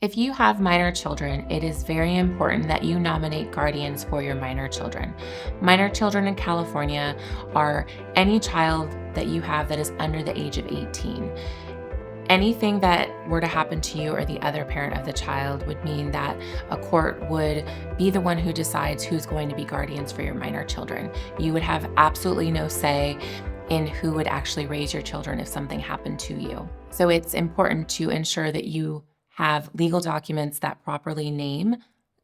If you have minor children, it is very important that you nominate guardians for your minor children. Minor children in California are any child that you have that is under the age of 18. Anything that were to happen to you or the other parent of the child would mean that a court would be the one who decides who's going to be guardians for your minor children. You would have absolutely no say in who would actually raise your children if something happened to you. So it's important to ensure that you have legal documents that properly name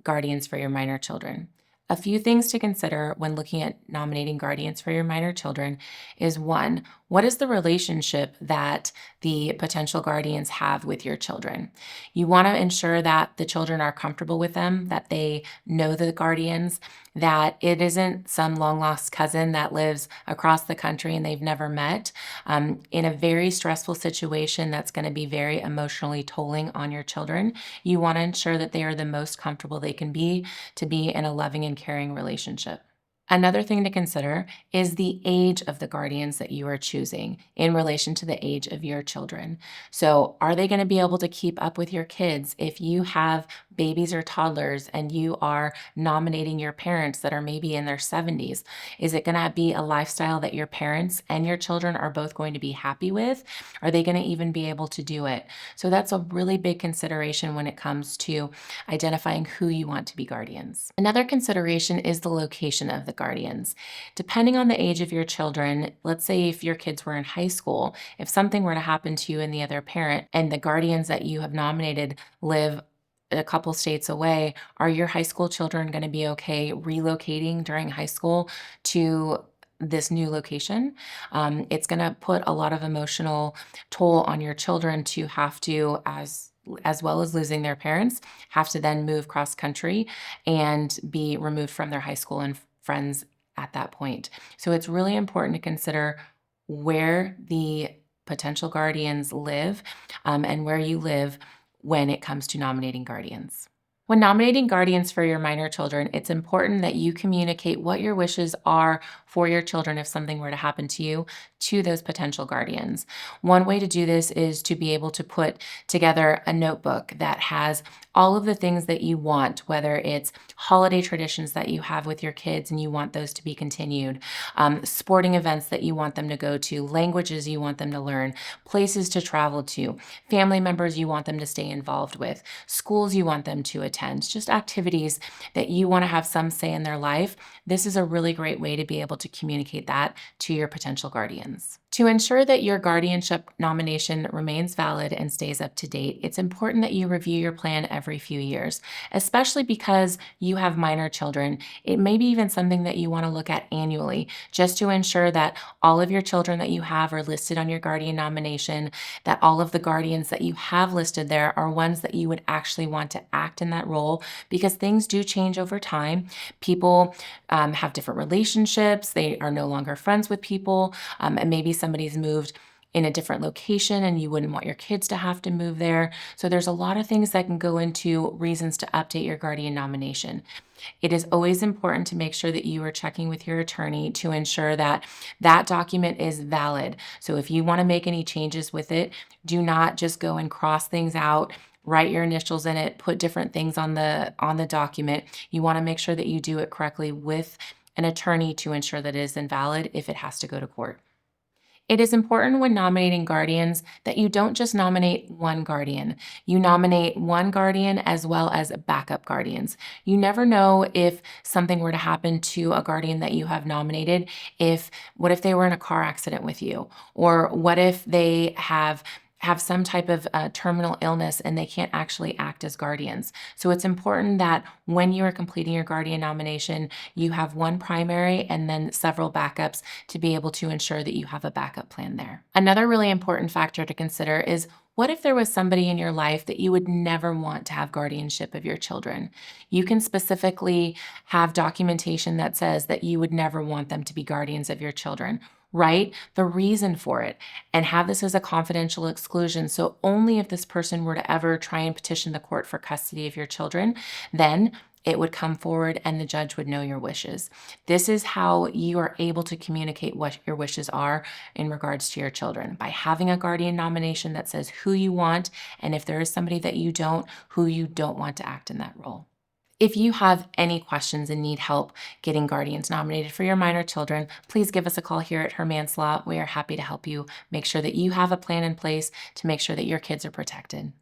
guardians for your minor children. A few things to consider when looking at nominating guardians for your minor children is one, what is the relationship that the potential guardians have with your children? You want to ensure that the children are comfortable with them, that they know the guardians, that it isn't some long lost cousin that lives across the country and they've never met. In a very stressful situation that's going to be very emotionally tolling on your children, you want to ensure that they are the most comfortable they can be to be in a loving and caring relationship. Another thing to consider is the age of the guardians that you are choosing in relation to the age of your children. So, are they going to be able to keep up with your kids if you have babies or toddlers and you are nominating your parents that are maybe in their 70s? Is it going to be a lifestyle that your parents and your children are both going to be happy with? Are they going to even be able to do it? So, that's a really big consideration when it comes to identifying who you want to be guardians. Another consideration is the location of the guardians. Depending on the age of your children, let's say if your kids were in high school, if something were to happen to you and the other parent, and the guardians that you have nominated live a couple states away, are your high school children going to be okay relocating during high school to this new location? It's going to put a lot of emotional toll on your children to have to, as well as losing their parents, have to then move cross country and be removed from their high school and friends at that point. So it's really important to consider where the potential guardians live, and where you live when it comes to nominating guardians. When nominating guardians for your minor children, it's important that you communicate what your wishes are for your children if something were to happen to you to those potential guardians. One way to do this is to be able to put together a notebook that has all of the things that you want, whether it's holiday traditions that you have with your kids and you want those to be continued, sporting events that you want them to go to, languages you want them to learn, places to travel to, family members you want them to stay involved with, schools you want them to attend, just activities that you want to have some say in their life. This is a really great way to be able to communicate that to your potential guardians. To ensure that your guardianship nomination remains valid and stays up to date, it's important that you review your plan every few years, especially because you have minor children. It may be even something that you want to look at annually, just to ensure that all of your children that you have are listed on your guardian nomination, that all of the guardians that you have listed there are ones that you would actually want to act in that role, because things do change over time. People have different relationships, they are no longer friends with people, and maybe somebody's moved in a different location and you wouldn't want your kids to have to move there. So there's a lot of things that can go into reasons to update your guardian nomination. It is always important to make sure that you are checking with your attorney to ensure that that document is valid. So if you want to make any changes with it, do not just go and cross things out, write your initials in it, put different things on the document. You want to make sure that you do it correctly with an attorney to ensure that it is invalid if it has to go to court. It is important when nominating guardians that you don't just nominate one guardian. You nominate one guardian as well as backup guardians. You never know if something were to happen to a guardian that you have nominated. What if they were in a car accident with you? Or what if they have some type of terminal illness and they can't actually act as guardians. So it's important that when you are completing your guardian nomination, you have one primary and then several backups to be able to ensure that you have a backup plan there. Another really important factor to consider is, what if there was somebody in your life that you would never want to have guardianship of your children? You can specifically have documentation that says that you would never want them to be guardians of your children. Write the reason for it and have this as a confidential exclusion. So only if this person were to ever try and petition the court for custody of your children, then it would come forward and the judge would know your wishes. This is how you are able to communicate what your wishes are in regards to your children, by having a guardian nomination that says who you want, and if there is somebody that you don't, who you don't want to act in that role. If you have any questions and need help getting guardians nominated for your minor children, please give us a call here at Her Man's Law. We are happy to help you make sure that you have a plan in place to make sure that your kids are protected.